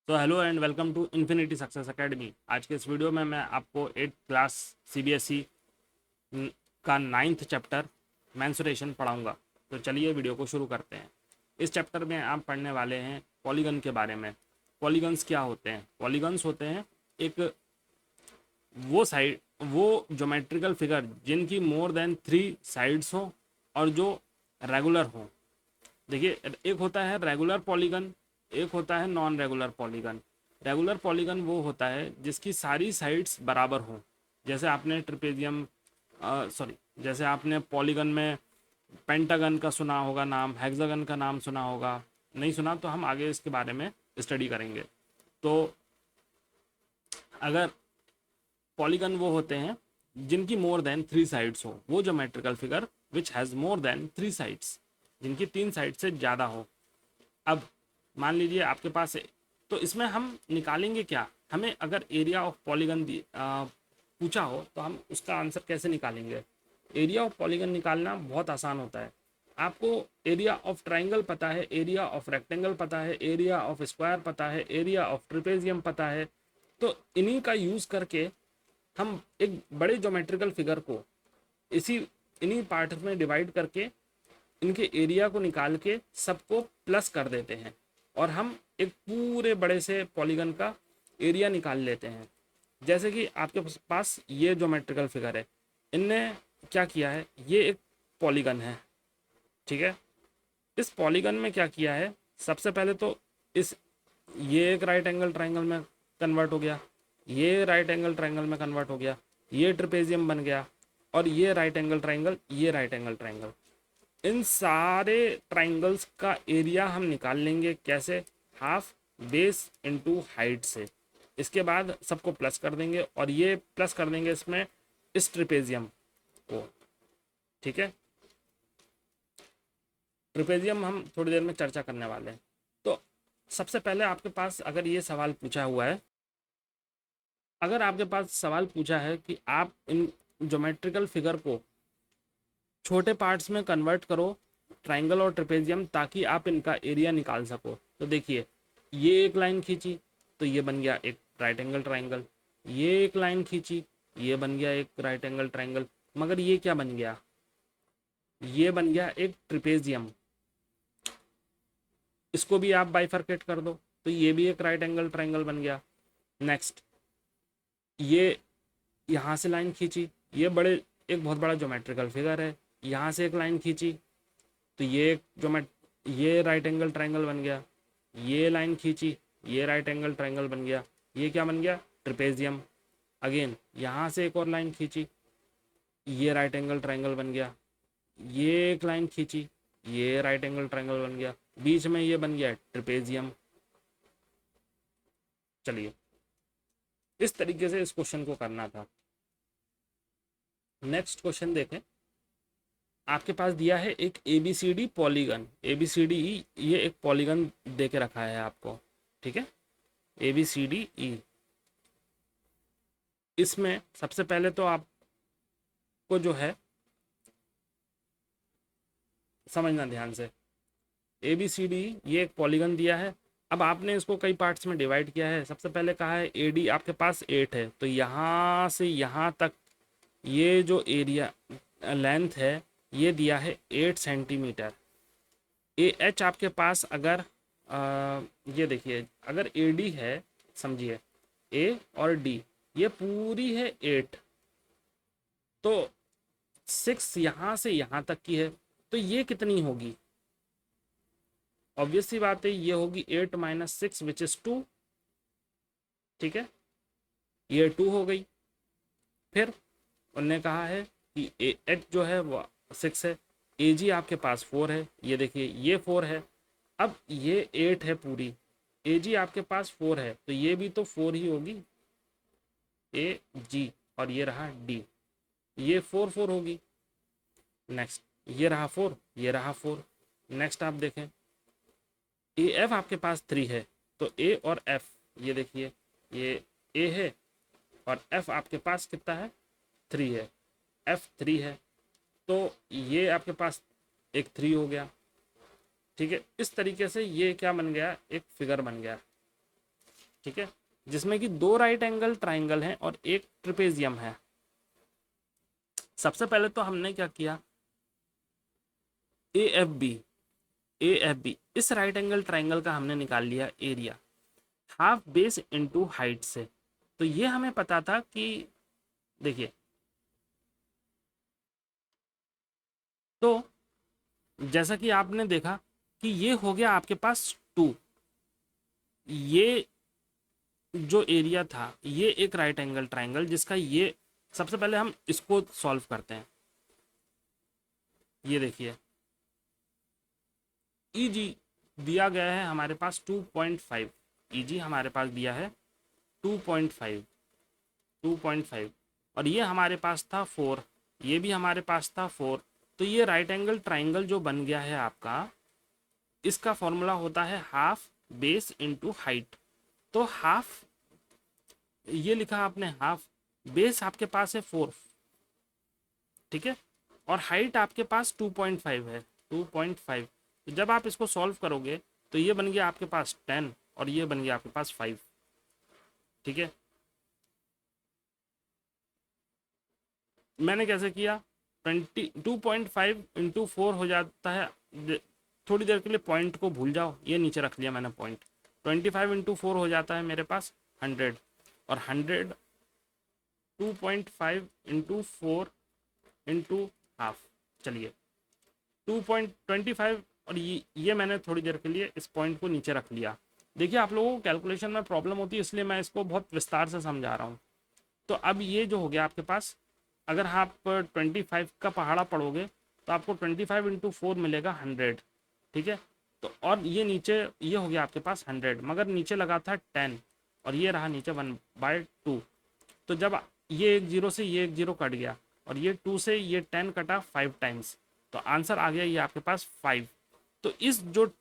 तो hello and welcome to infinity success academy. आज के इस वीडियो में मैं आपको 8th क्लास सीबीएसई का 9th चैप्टर मेंसुरेशन पढ़ाऊंगा। तो चलिए वीडियो को शुरू करते हैं। इस चैप्टर में आप पढ़ने वाले हैं पॉलीगन के बारे में। पॉलीगन्स क्या होते हैं? पॉलीगन्स होते हैं एक वो ज्योमेट्रिकल फिगर जिनकी मोर देन 3 साइड्स हो और जो रेगुलर हो। देखिए, एक होता है रेगुलर पॉलीगन, एक होता है non regular polygon. Regular polygon वो होता है जिसकी सारी साइड्स बराबर हों। जैसे आपने ट्रिपेजियम जैसे आपने पॉलीगन में पेंटागन का सुना होगा नाम, हेक्सागन का नाम सुना होगा। नहीं सुना तो हम आगे इसके बारे में स्टडी करेंगे। तो अगर पॉलीगन वो होते हैं जिनकी मोर देन 3 साइड्स हो, वो geometrical figure which has more than 3 sides, जिनकी 3 साइड से ज़्यादा हो। अब मान लीजिए आपके पास है, तो इसमें हम निकालेंगे क्या? हमें अगर एरिया ऑफ पॉलीगन पूछा हो तो हम उसका आंसर कैसे निकालेंगे? एरिया ऑफ पॉलीगन निकालना बहुत आसान होता है। आपको एरिया ऑफ ट्राइंगल पता है, एरिया ऑफ रेक्टेंगल पता है, एरिया ऑफ स्क्वायर पता है, एरिया ऑफ ट्रिपेजियम पता है। तो इन्हीं का यूज़ करके हम एक बड़े ज्योमेट्रिकल फिगर को इसी इन्हीं पार्ट में डिवाइड करके इनके एरिया को निकाल के सबको प्लस कर देते हैं और हम एक पूरे बड़े से पॉलीगन का एरिया निकाल लेते हैं। जैसे कि आपके पास ये ज्योमेट्रिकल फिगर है, इनने क्या किया है, ये एक पॉलीगन है, ठीक है। इस पॉलीगन में क्या किया है, सबसे पहले तो इस ये एक राइट एंगल ट्राइंगल में कन्वर्ट हो गया, ये राइट एंगल ट्राइंगल में कन्वर्ट हो गया, ये ट्रिपेजियम बन गया, और ये राइट एंगल ट्राइंगल, ये राइट एंगल ट्राइंगल। इन सारे ट्राइंगल्स का एरिया हम निकाल लेंगे। कैसे? हाफ बेस इनटू हाइट से। इसके बाद सबको प्लस कर देंगे और ये प्लस कर देंगे इसमें इस ट्रिपेजियम को, ठीक है। ट्रिपेजियम हम थोड़ी देर में चर्चा करने वाले हैं। तो सबसे पहले आपके पास अगर ये सवाल पूछा हुआ है, अगर आपके पास सवाल पूछा है कि आप इन ज्योमेट्रिकल फिगर को छोटे पार्ट्स में कन्वर्ट करो, ट्राइंगल और ट्रेपेजियम, ताकि आप इनका एरिया निकाल सको। तो देखिए, ये एक लाइन खींची तो ये बन गया एक राइट एंगल ट्राइंगल, ये एक लाइन खींची ये बन गया एक राइट एंगल ट्राइंगल, मगर ये क्या बन गया? ये बन गया एक ट्रिपेजियम। इसको भी आप बाइफरकेट कर दो तो ये भी एक राइट एंगल ट्राइंगल बन गया। नेक्स्ट, ये यहाँ से लाइन खींची, ये एक बहुत बड़ा ज्योमेट्रिकल फिगर है, यहाँ से एक लाइन खींची तो ये राइट एंगल ट्राइंगल बन गया, ये लाइन खींची ये राइट एंगल ट्राइंगल बन गया, ये क्या बन गया? ट्रिपेजियम। अगेन यहाँ से एक और लाइन खींची, ये राइट एंगल ट्राइंगल बन गया, ये एक लाइन खींची ये राइट एंगल ट्राइंगल बन गया, बीच में ये बन गया ट्रिपेजियम। चलिए, इस तरीके से इस क्वेश्चन को करना था। नेक्स्ट क्वेश्चन देखें। आपके पास दिया है एक ABCD पॉलीगन, ABCD ये एक पॉलीगन दे के रखा है आपको, ठीक है, ABCDE। इसमें सबसे पहले तो आपको जो है समझना ध्यान से, ABCD ये एक पॉलीगन दिया है। अब आपने इसको कई पार्ट्स में डिवाइड किया है। सबसे पहले कहा है AD आपके पास 8 है, तो यहाँ से यहाँ तक ये जो एरिया लेंथ है ये दिया है 8 सेंटीमीटर। AH आपके पास अगर ये देखिए, अगर AD है, समझिए A और D ये पूरी है 8, तो 6 यहाँ से यहाँ तक की है, तो ये कितनी होगी? ऑब्वियस सी बात है, ये होगी 8 माइनस 6 विच इज 2, ठीक है, ये 2 हो गई। फिर उन्होंने कहा है कि AH जो है वो 6 है, AG आपके पास 4 है, ये देखिए ये 4 है। अब ये 8 है पूरी, AG आपके पास 4 है, तो ये भी तो 4 ही होगी, AG, और ये रहा D, ये 4 4 होगी। नेक्स्ट, ये रहा 4 ये रहा 4। नेक्स्ट आप देखें, AF आपके पास 3 है, तो A और F, ये देखिए ये A है और F आपके पास कितना है? 3 है, F 3 है, तो ये आपके पास एक 3 हो गया, ठीक है। इस तरीके से ये क्या बन गया? एक फिगर बन गया। ठीक है, जिसमें कि 2 राइट एंगल ट्राइंगल हैं और एक ट्रिपेजियम है। सबसे पहले तो हमने क्या किया, ए एफ बी इस राइट एंगल ट्राइंगल का हमने निकाल लिया area half base into height से। तो ये हमें पता था कि देखिए, तो जैसा कि आपने देखा कि ये हो गया आपके पास 2, ये जो एरिया था ये एक राइट एंगल ट्राइंगल जिसका ये, सबसे पहले हम इसको सॉल्व करते हैं। ये देखिए EG दिया गया है हमारे पास 2.5, EG हमारे पास दिया है 2.5 और ये हमारे पास था 4, ये भी हमारे पास था 4। तो ये राइट एंगल ट्राइंगल जो बन गया है आपका, इसका फॉर्मूला होता है हाफ बेस इनटू हाइट। तो हाफ, ये लिखा आपने हाफ, बेस आपके पास है 4, ठीक है, और हाइट आपके पास 2.5 है, 2.5। तो जब आप इसको सॉल्व करोगे तो ये बन गया आपके पास 10 और ये बन गया आपके पास 5, ठीक है। मैंने कैसे किया, 2.5 इंटू 4 हो जाता है, थोड़ी देर के लिए पॉइंट को भूल जाओ, ये नीचे रख लिया मैंने पॉइंट। 25 इंटू 4 हो जाता है मेरे पास 100 और 100 2.5 इंटू 4 इंटू हाफ, चलिए 2.25। और ये मैंने थोड़ी देर के लिए इस पॉइंट को नीचे रख लिया। देखिए आप लोगों को कैलकुलेशन में प्रॉब्लम होती है, इसलिए मैं इसको बहुत विस्तार से समझा रहा हूँ। तो अब ये जो हो गया आपके पास, अगर आप 25 का पहाड़ा पढ़ोगे तो आपको 25 इंटू 4 मिलेगा 100, ठीक है। तो और ये नीचे ये हो गया आपके पास 100, मगर नीचे लगा था 10 और ये रहा नीचे 1/2। तो जब ये एक जीरो से ये एक जीरो कट गया और ये 2 से ये 10 कटा 5 टाइम्स, तो आंसर आ गया ये आपके पास 5। तो इस जो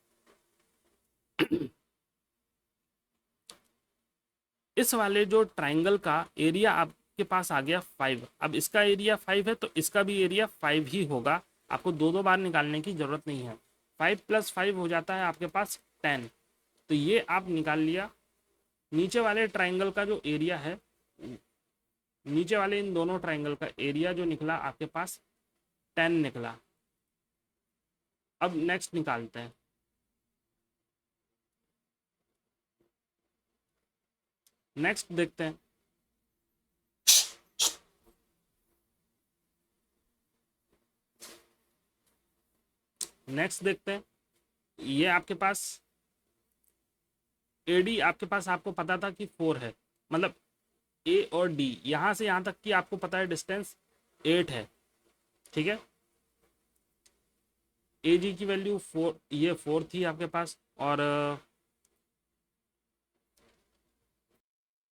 इस वाले जो ट्राइंगल का एरिया आपके पास आ गया 5। अब इसका एरिया 5 है तो इसका भी एरिया 5 ही होगा, आपको दो दो बार निकालने की जरूरत नहीं है। 5 + 5 हो जाता है आपके पास 10। तो ये आप निकाल लिया। नीचे वाले ट्राइंगल का जो एरिया है, नीचे वाले इन दोनों ट्राइंगल का एरिया जो निकला आपके पास 10 निकला। अब नेक्स्ट निकालते हैं। नेक्स्ट देखते हैं, नेक्स्ट देखते हैं। ये आपके पास AD आपके पास, आपको पता था कि 4 है, मतलब A और D यहाँ से यहाँ तक की आपको पता है डिस्टेंस 8 है, ठीक है। AG की वैल्यू 4, ये 4 थी आपके पास। और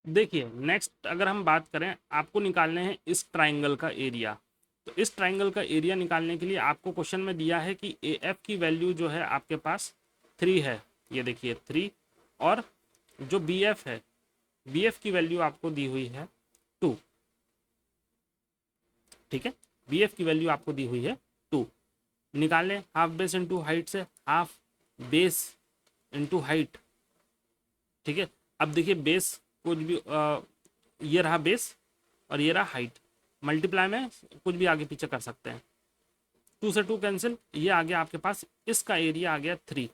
देखिए नेक्स्ट अगर हम बात करें, आपको निकालने हैं इस ट्राइंगल का एरिया। तो इस ट्राइंगल का एरिया निकालने के लिए आपको क्वेश्चन में दिया है कि AF की वैल्यू जो है आपके पास 3 है, ये देखिए 3, और जो BF है, BF की वैल्यू आपको दी हुई है 2, ठीक है। BF की वैल्यू आपको दी हुई है 2। निकालें हाफ बेस इंटू हाइट से, हाफ बेस इंटू हाइट, ठीक है। अब देखिए बेस कुछ भी ये रहा बेस और ये रहा हाइट, मल्टीप्लाई में कुछ भी आगे पीछे कर सकते हैं। 2 से 2 कैंसिल, ये आ गया आपके पास, इसका एरिया आ गया 3।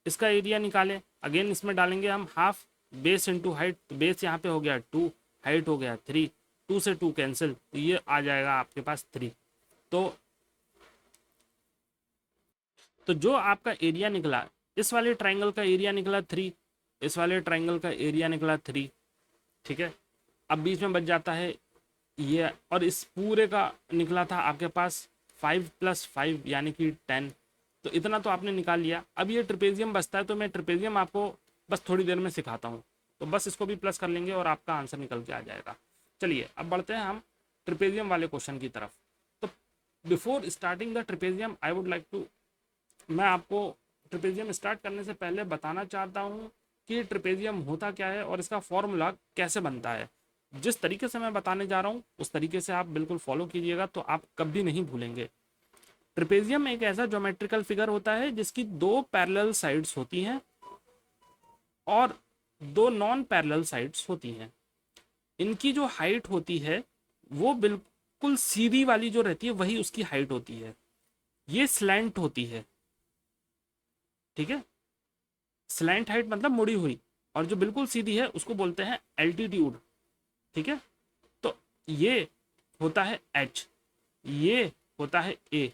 इसका एरिया निकालें, अगेन इसमें डालेंगे हम हाफ बेस इंटू हाइट, तो बेस यहाँ पे हो गया 2, हाइट हो गया 3, 2 से 2 कैंसिल, तो ये आ जाएगा आपके पास 3। तो जो आपका एरिया निकला, इस वाले ट्राइंगल का एरिया निकला 3, इस वाले ट्राइंगल का एरिया निकला 3, ठीक है। अब बीच में बच जाता है ये, और इस पूरे का निकला था आपके पास 5 + 5 यानी कि 10। तो इतना तो आपने निकाल लिया। अब ये ट्रिपेजियम बचता है, तो मैं ट्रिपेजियम आपको बस थोड़ी देर में सिखाता हूँ, तो बस इसको भी प्लस कर लेंगे और आपका आंसर निकल के आ जाएगा। चलिए अब बढ़ते हैं हम ट्रिपेजियम वाले क्वेश्चन की तरफ। तो before starting the trapezium I would like to, मैं आपको ट्रिपेजियम स्टार्ट करने से पहले बताना चाहता हूँ कि ट्रिपेजियम होता क्या है और इसका फॉर्मूला कैसे बनता है। जिस तरीके से मैं बताने जा रहा हूँ उस तरीके से आप बिल्कुल फॉलो कीजिएगा, तो आप कभी नहीं भूलेंगे। ट्रिपेजियम एक ऐसा ज्योमेट्रिकल फिगर होता है जिसकी 2 पैरेलल साइड्स होती हैं और दो नॉन पैरेलल साइड्स होती हैं, इनकी जो हाइट होती है वो बिल्कुल सीधी वाली जो रहती है वही उसकी हाइट होती है, ये स्लैंट होती है, ठीक है। स्लैंट हाइट मतलब मुड़ी हुई, और जो बिल्कुल सीधी है उसको बोलते हैं एल्टीट्यूड, ठीक है। तो ये होता है एच, ये होता है ए,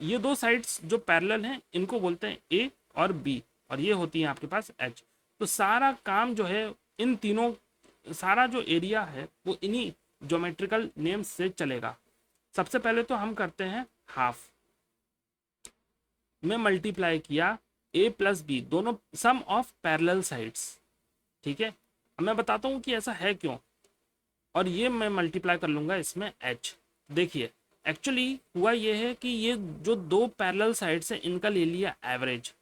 ये दो साइड्स जो पैरेलल हैं इनको बोलते हैं ए और बी, और ये होती है आपके पास एच। तो सारा काम जो है इन तीनों, सारा जो एरिया है वो इन्हीं ज्योमेट्रिकल नेम्स से चलेगा। सबसे पहले तो हम करते हैं हाफ में मल्टीप्लाई किया ए प्लस बी, दोनों सम ऑफ पैरेलल साइड्स, ठीक है। अब मैं बताता हूँ कि ऐसा है क्यों, और ये मैं मल्टीप्लाई कर लूंगा इसमें एच। देखिए एक्चुअली हुआ ये है कि ये जो दो पैरेलल साइड्स हैं इनका ले लिया एवरेज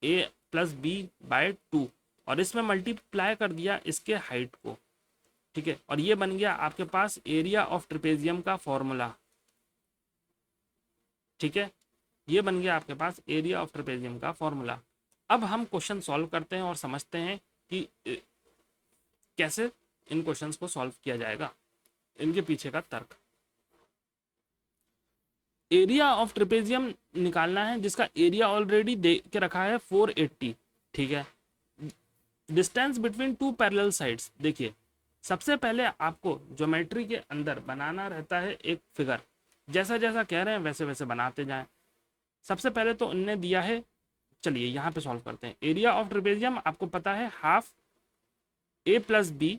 ए प्लस बी बाय 2, और इसमें मल्टीप्लाई कर दिया इसके हाइट को, ठीक है। और ये बन गया आपके पास एरिया ऑफ ट्रिपेजियम का फॉर्मूला, ठीक है। ये बन गया आपके पास एरिया ऑफ ट्रिपेजियम का फॉर्मूला। अब हम क्वेश्चन सॉल्व करते हैं और समझते हैं कि कैसे इन क्वेश्चंस को सॉल्व किया जाएगा, इनके पीछे का तर्क। एरिया ऑफ ट्रिपेजियम निकालना है जिसका एरिया ऑलरेडी दे के रखा है 480, ठीक है। Distance between two parallel sides, देखिए सबसे पहले आपको ज्योमेट्री के अंदर बनाना रहता है एक फिगर, जैसा जैसा कह रहे हैं वैसे वैसे बनाते जाएं। सबसे पहले तो उनने दिया है, चलिए यहाँ पे सॉल्व करते हैं। एरिया ऑफ ट्रिपेजियम आपको पता है हाफ ए प्लस बी,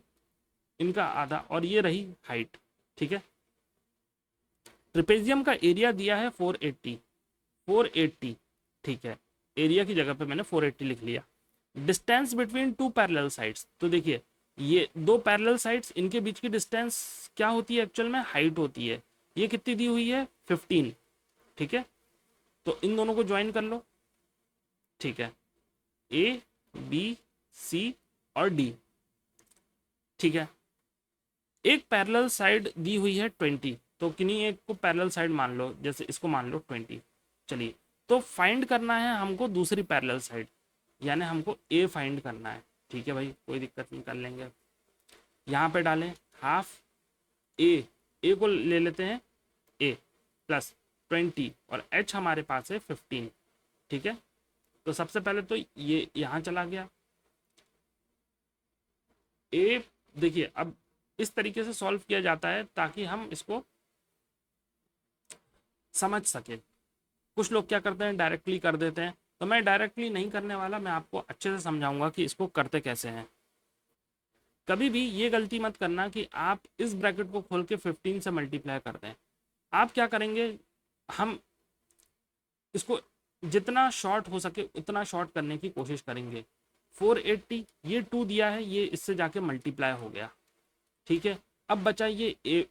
इनका आधा, और ये रही हाइट, ठीक है। ट्रिपेजियम का एरिया दिया है 480, 480, ठीक है। एरिया की जगह पे मैंने 480 लिख लिया। Distance between two parallel sides, तो देखिए ये दो पैरेलल साइड्स, इनके बीच की डिस्टेंस क्या होती है एक्चुअल में, हाइट होती है। ये कितनी दी हुई है 15, ठीक है। तो इन दोनों को ज्वाइन कर लो, ठीक है, ए बी सी और डी, ठीक है। एक पैरेलल साइड दी हुई है 20, तो किन्हीं एक को पैरेलल साइड मान लो, जैसे इसको मान लो 20, चलिए। तो फाइंड करना है हमको दूसरी पैरेलल साइड, यानी हमको ए फाइंड करना है, ठीक है भाई, कोई दिक्कत नहीं, कर लेंगे। यहाँ पे डालें हाफ ए को ले लेते हैं ए प्लस 20, और एच हमारे पास है 15, ठीक है। तो सबसे पहले तो ये यहाँ चला गया ए। देखिए अब इस तरीके से सॉल्व किया जाता है ताकि हम इसको समझ सके। कुछ लोग क्या करते हैं डायरेक्टली कर देते हैं, तो मैं डायरेक्टली नहीं करने वाला, मैं आपको अच्छे से समझाऊंगा कि इसको करते कैसे हैं। कभी भी ये गलती मत करना कि आप इस ब्रैकेट को खोल के 15 से मल्टीप्लाई कर दें। आप क्या करेंगे, हम इसको जितना शॉर्ट हो सके उतना शॉर्ट करने की कोशिश करेंगे। 480, ये 2 दिया है, ये इससे जाके मल्टीप्लाई हो गया, ठीक है। अब बचा ये ए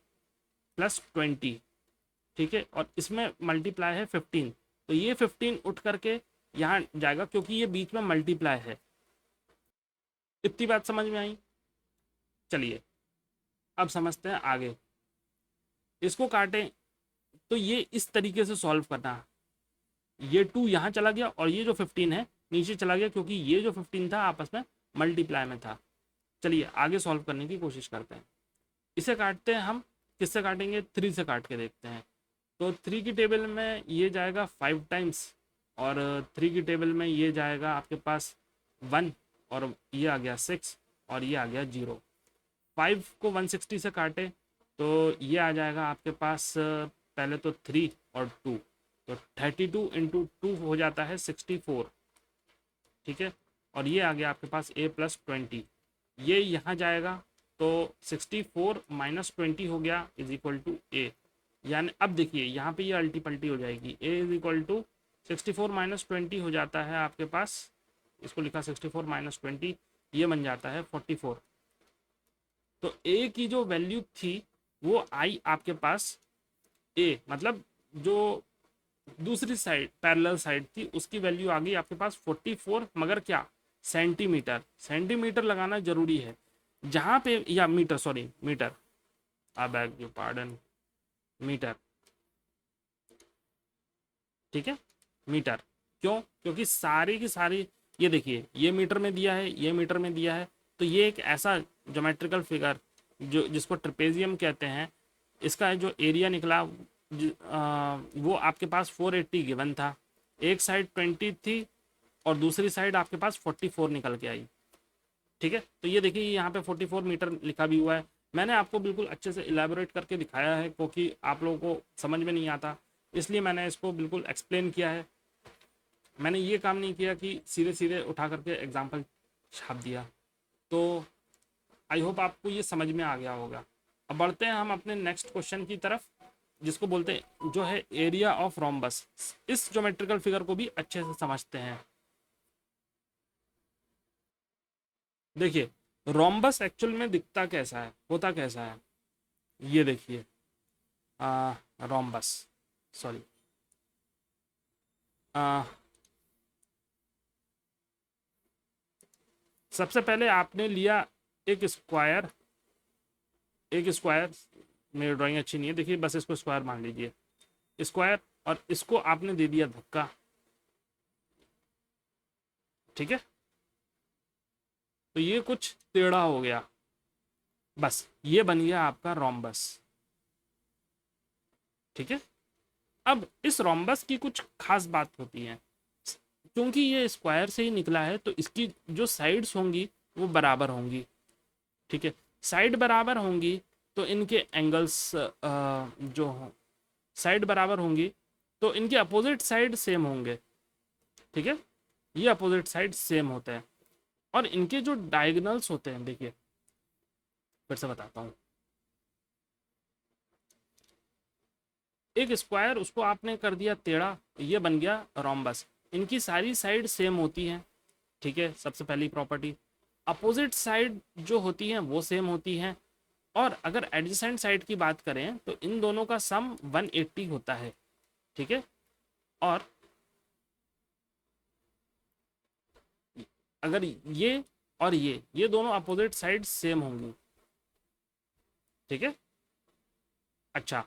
प्लस 20, ठीक है, और इसमें मल्टीप्लाई है 15, तो ये 15 उठ करके यहाँ जाएगा क्योंकि ये बीच में मल्टीप्लाई है। इतनी बात समझ में आई। चलिए अब समझते हैं आगे। इसको काटें तो ये इस तरीके से सॉल्व करना है, ये 2 यहाँ चला गया और ये जो 15 है नीचे चला गया, क्योंकि ये जो 15 था आपस में मल्टीप्लाई में था। चलिए आगे सॉल्व करने की कोशिश करते हैं। इसे काटते हैं हम, किससे काटेंगे, 3 से काट के देखते हैं। तो 3 की टेबल में ये जाएगा 5 टाइम्स, और 3 की टेबल में ये जाएगा आपके पास 1, और ये आ गया 6, और ये आ गया 0। 5 को 160 से काटे तो ये आ जाएगा आपके पास पहले तो 3 और 2, तो 32 इंटू 2 हो जाता है 64, ठीक है। और ये आ गया आपके पास a प्लस 20, ये यहाँ जाएगा तो 64 माइनस 20 हो गया इज इक्वल टू ए। यानी अब देखिए यहाँ पे ये अल्टी पल्टी हो जाएगी, a is equal to 64 minus 20 हो जाता है आपके पास, इसको लिखा 64 माइनस 20, ये बन जाता है 44। तो a की जो वैल्यू थी वो आई आपके पास a, मतलब जो दूसरी साइड पैरेलल साइड थी उसकी वैल्यू आ गई आपके पास 44, मगर क्या, सेंटीमीटर। सेंटीमीटर लगाना जरूरी है जहाँ पे, या meter, sorry meter, I beg you pardon, meter, ठीक है, मीटर। क्यों, क्योंकि सारी की सारी ये देखिए, ये मीटर में दिया है, ये मीटर में दिया है, तो ये एक ऐसा ज्योमेट्रिकल फिगर जो जिसको ट्रेपेजियम कहते हैं, इसका जो एरिया निकला वो आपके पास 480 गिवन था, एक साइड 20 थी और दूसरी साइड आपके पास 44 निकल के आई। ठीक है, तो ये देखिए यहाँ पे 44 मीटर लिखा भी हुआ है। मैंने आपको बिल्कुल अच्छे से इलेबोरेट करके दिखाया है, क्योंकि आप लोगों को समझ में नहीं आता, इसलिए मैंने इसको बिल्कुल एक्सप्लेन किया है। मैंने ये काम नहीं किया कि सीधे सीधे उठा करके एग्जाम्पल छाप दिया। तो आई होप आपको ये समझ में आ गया होगा। अब बढ़ते हैं हम अपने नेक्स्ट क्वेश्चन की तरफ, जिसको बोलते हैं जो है एरिया ऑफ रोम्बस। इस ज्योमेट्रिकल फिगर को भी अच्छे से समझते हैं। देखिए, रोम्बस एक्चुअल में दिखता कैसा है, होता कैसा है, ये देखिए, रोम्बस, सॉरी, सबसे पहले आपने लिया एक स्क्वायर, एक स्क्वायर, मेरी ड्राइंग अच्छी नहीं है, देखिए बस इसको स्क्वायर मान लीजिए, स्क्वायर, और इसको आपने दे दिया धक्का। ठीक है, तो ये कुछ टेढ़ा हो गया, बस ये बन गया आपका रोम्बस। ठीक है, अब इस रोम्बस की कुछ खास बात होती है, क्योंकि ये स्क्वायर से ही निकला है तो इसकी जो साइड्स होंगी वो बराबर होंगी। ठीक है, साइड बराबर होंगी तो इनके एंगल्स जो हों, साइड बराबर होंगी तो इनके अपोजिट साइड सेम होंगे। ठीक है, ये अपोजिट साइड सेम होते हैं, और इनके जो डायगोनल्स होते हैं, देखिए फिर से बताता हूँ, एक स्क्वायर उसको आपने कर दिया टेढ़ा, ये बन गया रोम्बस। इनकी सारी साइड सेम होती हैं। ठीक है, सबसे पहली प्रॉपर्टी। अपोजिट साइड जो होती हैं वो सेम होती हैं, और अगर एडजेसेंट साइड की बात करें तो इन दोनों का सम 180 होता है। ठीक है, और अगर ये और ये दोनों अपोजिट साइड सेम होंगी। ठीक है, अच्छा,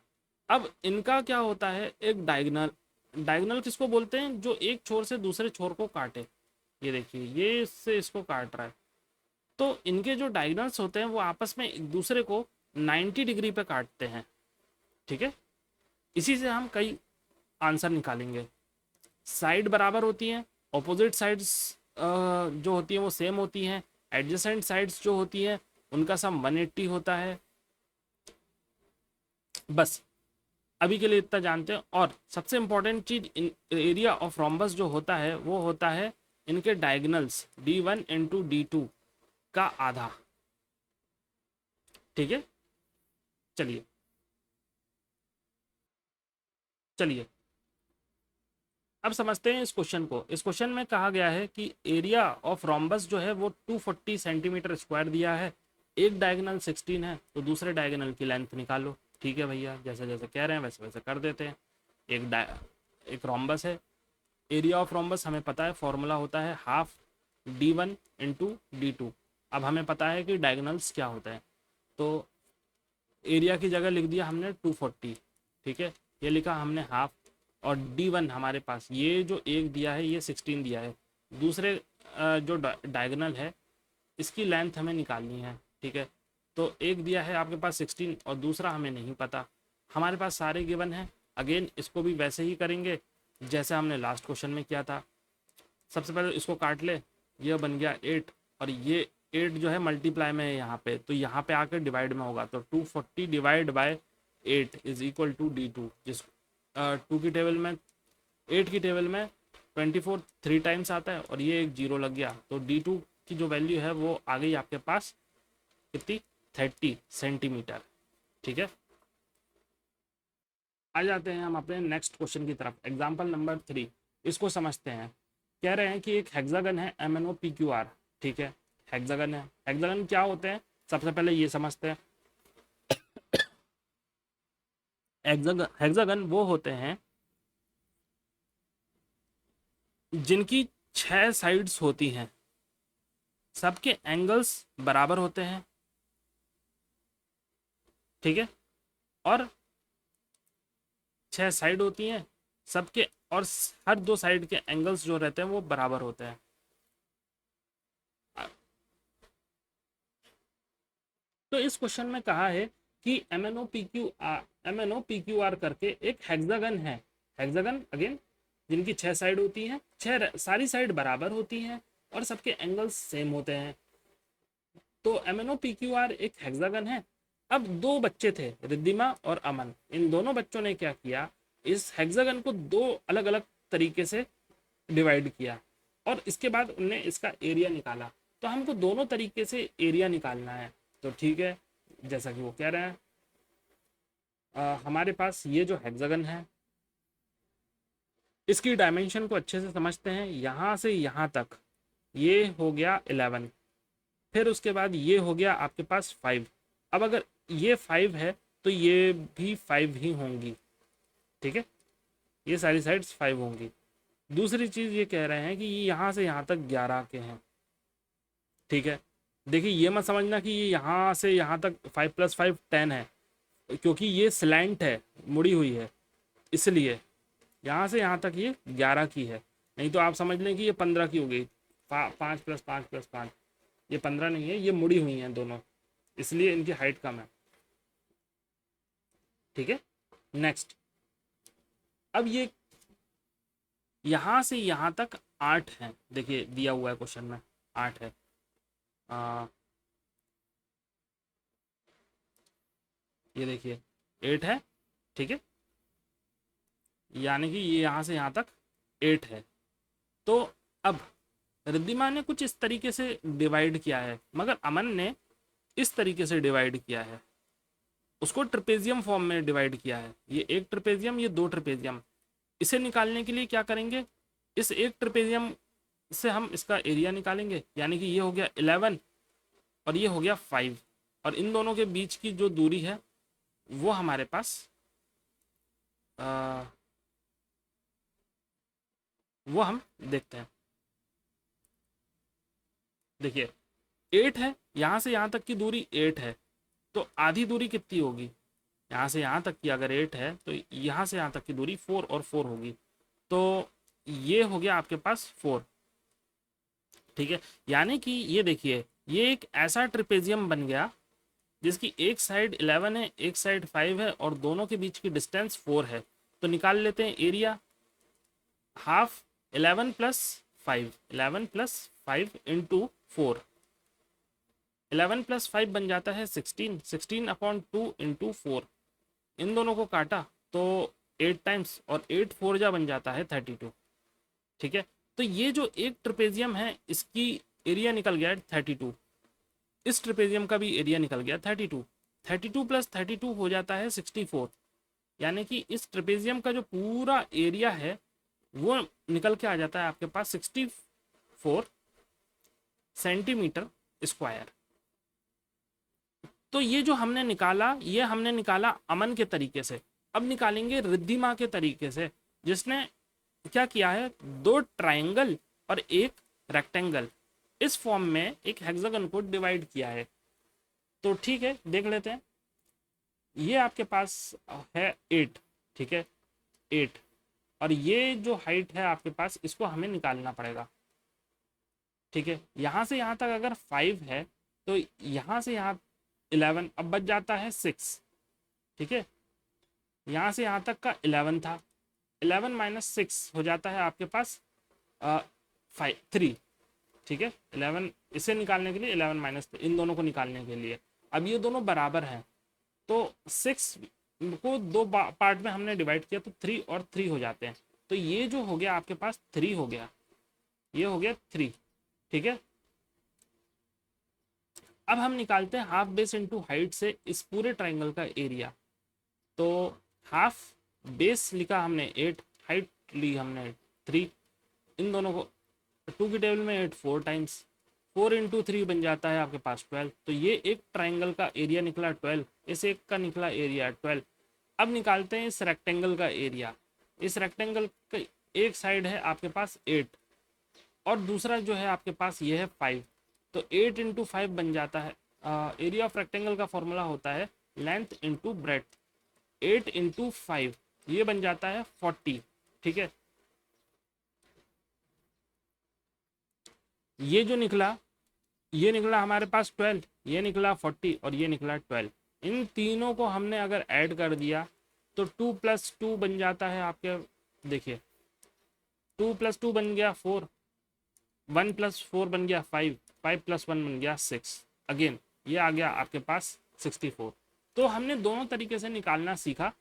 अब इनका क्या होता है, एक डायगोनल। डायगोनल किसको बोलते हैं, जो एक छोर से दूसरे छोर को काटे। ये देखिए, ये इससे इसको काट रहा है, तो इनके जो डायगोनल्स होते हैं वो आपस में एक दूसरे को 90 डिग्री पे काटते हैं। ठीक है, इसी से हम कई आंसर निकालेंगे। साइड बराबर होती हैं, ऑपोजिट साइड्स जो होती हैं वो सेम होती हैं, एडजेसेंट साइड्स जो होती हैं उनका सम 180 होता है। बस अभी के लिए इतना जानते हैं। और सबसे इंपॉर्टेंट चीज, एरिया ऑफ रोम्बस जो होता है वो होता है इनके डायगोनल्स d1 इंटू d2 का आधा। ठीक है, चलिए चलिए अब समझते हैं इस क्वेश्चन को। इस क्वेश्चन में कहा गया है कि एरिया ऑफ रोम्बस जो है वो 240 सेंटीमीटर स्क्वायर दिया है, एक डायगोनल 16 है, तो दूसरे डायगोनल की लेंथ निकालो। ठीक है भैया, जैसे जैसे कह रहे हैं वैसे वैसे कर देते हैं। एक रोम्बस है, एरिया ऑफ रोम्बस हमें पता है, फॉर्मूला होता है हाफ d1 इंटू d2। अब हमें पता है कि डायगोनल्स क्या होता है, तो एरिया की जगह लिख दिया हमने 240। ठीक है, ये लिखा हमने हाफ, और d1 हमारे पास ये जो एक दिया है ये 16 दिया है, दूसरे जो डायगोनल है इसकी लेंथ हमें निकालनी है। ठीक है, तो एक दिया है आपके पास 16 और दूसरा हमें नहीं पता, हमारे पास सारे गिवन हैं। अगेन इसको भी वैसे ही करेंगे जैसे हमने लास्ट क्वेश्चन में किया था। सबसे पहले इसको काट ले, यह बन गया 8, और ये 8 जो है मल्टीप्लाई में है यहाँ पे, तो यहाँ पे आकर डिवाइड में होगा, तो 240 divide by 8 is equal to d2। जिस 2 की टेबल में, 8 की टेबल में 24 3 टाइम्स आता है, और ये एक जीरो लग गया, तो d2 की जो वैल्यू है वो आ गई आपके पास कितनी, 30 सेंटीमीटर। ठीक है, आ जाते हैं हम अपने नेक्स्ट क्वेश्चन की तरफ। एग्जाम्पल नंबर 3, इसको समझते हैं। कह रहे हैं कि एक हेक्सागन है MnO PQR। ठीक है, हेक्सागन है, हेक्सागन क्या होते हैं सबसे पहले ये समझते हैं। हेक्सागन वो होते हैं जिनकी 6 साइड्स होती हैं, सबके एंगल्स बराबर होते हैं। ठीक है, और 6 साइड होती हैं सबके, और हर 2 साइड के एंगल्स जो रहते हैं वो बराबर होते हैं। तो इस क्वेश्चन में कहा है कि M N O P Q R करके एक हेक्सागन है। हेक्सागन अगेन जिनकी 6 साइड होती हैं, 6 सारी साइड बराबर होती हैं और सबके एंगल्स सेम होते हैं। तो M N O P Q R एक हेक्सागन है। अब दो बच्चे थे, रिद्धिमा और अमन। इन दोनों बच्चों ने क्या किया, इस हेक्सागन को दो अलग अलग तरीके से डिवाइड किया और इसके बाद उनने इसका एरिया निकाला। तो हमको दोनों तरीके से एरिया निकालना है। तो ठीक है, जैसा कि वो कह रहे हैं, हमारे पास ये जो हेक्सागन है इसकी डायमेंशन को अच्छे से समझते हैं। यहाँ से यहाँ तक ये हो गया 11, फिर उसके बाद ये हो गया आपके पास 5। अब अगर ये 5 है तो ये भी 5 ही होंगी, ठीक है, ये सारी साइड्स 5 होंगी। दूसरी चीज़ ये कह रहे हैं कि ये यहाँ से यहाँ तक 11 के हैं, ठीक है। देखिए ये मत समझना कि ये यहाँ से यहाँ तक 5 + 5 10 है, क्योंकि ये स्लैंट है, मुड़ी हुई है, इसलिए यहाँ से यहाँ तक ये 11 की है। नहीं तो आप समझ लें कि ये 15 की हो गई, 5 + 5 + 5, ये 15 नहीं है, ये मुड़ी हुई हैं दोनों, इसलिए इनकी हाइट कम है, ठीक है। नेक्स्ट, अब ये यहाँ से यहाँ तक 8 है, देखिए दिया हुआ है क्वेश्चन में 8 है। ये देखिए 8 है, ठीक है, यानी कि ये यहाँ से यहाँ तक 8 है। तो अब रिद्धिमा ने कुछ इस तरीके से डिवाइड किया है, मगर अमन ने इस तरीके से डिवाइड किया है, उसको ट्रिपेजियम फॉर्म में डिवाइड किया है। ये एक ट्रिपेजियम, ये दो ट्रिपेजियम। इसे निकालने के लिए क्या करेंगे, इस एक ट्रिपेजियम से हम इसका एरिया निकालेंगे, यानी कि ये हो गया 11 और ये हो गया 5, और इन दोनों के बीच की जो दूरी है वो हमारे पास वो हम देखते हैं। देखिए 8 है, यहाँ से यहाँ तक की दूरी 8 है, तो आधी दूरी कितनी होगी, यहाँ से यहाँ तक की अगर 8 है तो यहाँ से यहाँ तक की दूरी 4 और 4 होगी, तो ये हो गया आपके पास 4, ठीक है। यानी कि ये देखिए ये एक ऐसा ट्रिपेजियम बन गया जिसकी एक साइड 11 है, एक साइड 5 है और दोनों के बीच की डिस्टेंस 4 है। तो निकाल लेते हैं एरिया, हाफ 11 + 5, 11 + 5 × 4, 11 + 5 बन जाता है 16, 16/2 × 4। इन दोनों को काटा तो 8 टाइम्स और 8 4 जा बन जाता है 32, ठीक है। तो ये जो एक ट्रिपेजियम है इसकी एरिया निकल गया 32, इस ट्रिपेजियम का भी एरिया निकल गया 32, 32 + 32 हो जाता है 64। यानी कि इस ट्रिपेजियम का जो पूरा एरिया है वो निकल के आ जाता है आपके पास 64 सेंटीमीटर स्क्वायर। तो ये जो हमने निकाला, ये हमने निकाला अमन के तरीके से। अब निकालेंगे रिद्धिमा के तरीके से, जिसने क्या किया है, 2 ट्रायंगल और एक रेक्टेंगल इस फॉर्म में एक हेक्सागन को डिवाइड किया है। तो ठीक है, देख लेते हैं। ये आपके पास है 8, ठीक है, 8, और ये जो हाइट है आपके पास इसको हमें निकालना पड़ेगा, ठीक है। यहाँ से यहाँ तक अगर 5 है तो यहाँ से यहाँ 11, अब बच जाता है 6, ठीक है। यहाँ से यहाँ तक का 11 था, 11 - 6 हो जाता है आपके पास 3, ठीक है। 11 इसे निकालने के लिए, 11 - इन दोनों को निकालने के लिए। अब ये दोनों बराबर हैं तो 6 को 2 पार्ट में हमने डिवाइड किया तो 3 और 3 हो जाते हैं। तो ये जो हो गया आपके पास 3 हो गया, ये हो गया 3, ठीक है। अब हम निकालते हैं हाफ बेस इनटू हाइट से इस पूरे ट्राइंगल का एरिया। तो हाफ बेस लिखा हमने 8, हाइट ली हमने 3, इन दोनों को 2 की टेबल में 8 4 टाइम्स, 4 × 3 बन जाता है आपके पास 12। तो ये एक ट्राइंगल का एरिया निकला 12, इस एक का निकला एरिया 12। अब निकालते हैं इस रेक्टेंगल का एरिया। इस रेक्टेंगल का एक साइड है आपके पास 8 और दूसरा जो है आपके पास ये है 5, तो 8 × 5 बन जाता है। एरिया ऑफ रेक्टेंगल का फॉर्मूला होता है लेंथ × ब्रेड्थ, 8 × 5 ये बन जाता है 40, ठीक है। ये जो निकला ये निकला हमारे पास 12, ये निकला 40 और ये निकला 12। इन तीनों को हमने अगर ऐड कर दिया तो 2 + 2 बन जाता है आपके, देखिए 2 + 2 बन गया 4, 1 + 4 बन गया 5, 5 + 1 बन गया 6। अगेन ये आ गया आपके पास 64। तो हमने दोनों तरीके से निकालना सीखा।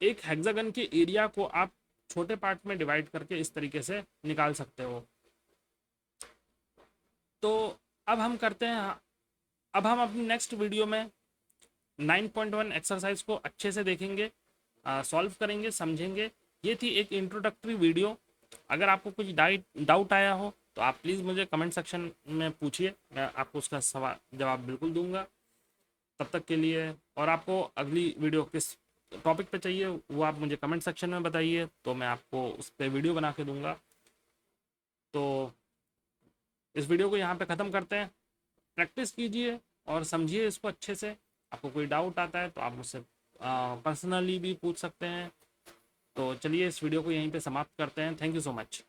एक हेक्सागन के एरिया को आप छोटे पार्ट में डिवाइड करके इस तरीके से निकाल सकते हो। तो अब हम करते हैं, अब हम अपनी नेक्स्ट वीडियो में 9.1 एक्सरसाइज को अच्छे से देखेंगे, सॉल्व करेंगे, समझेंगे। ये थी एक इंट्रोडक्टरी वीडियो। अगर आपको कुछ डाउट आया हो तो आप प्लीज़ मुझे कमेंट सेक्शन में पूछिए, मैं आपको उसका सवाल जवाब बिल्कुल दूंगा। तब तक के लिए, और आपको अगली वीडियो किस टॉपिक पे चाहिए वो आप मुझे कमेंट सेक्शन में बताइए, तो मैं आपको उस पर वीडियो बना के दूंगा। तो इस वीडियो को यहाँ पे ख़त्म करते हैं। प्रैक्टिस कीजिए और समझिए इसको अच्छे से। आपको कोई डाउट आता है तो आप मुझसे पर्सनली भी पूछ सकते हैं। तो चलिए इस वीडियो को यहीं पे समाप्त करते हैं। Thank you so much.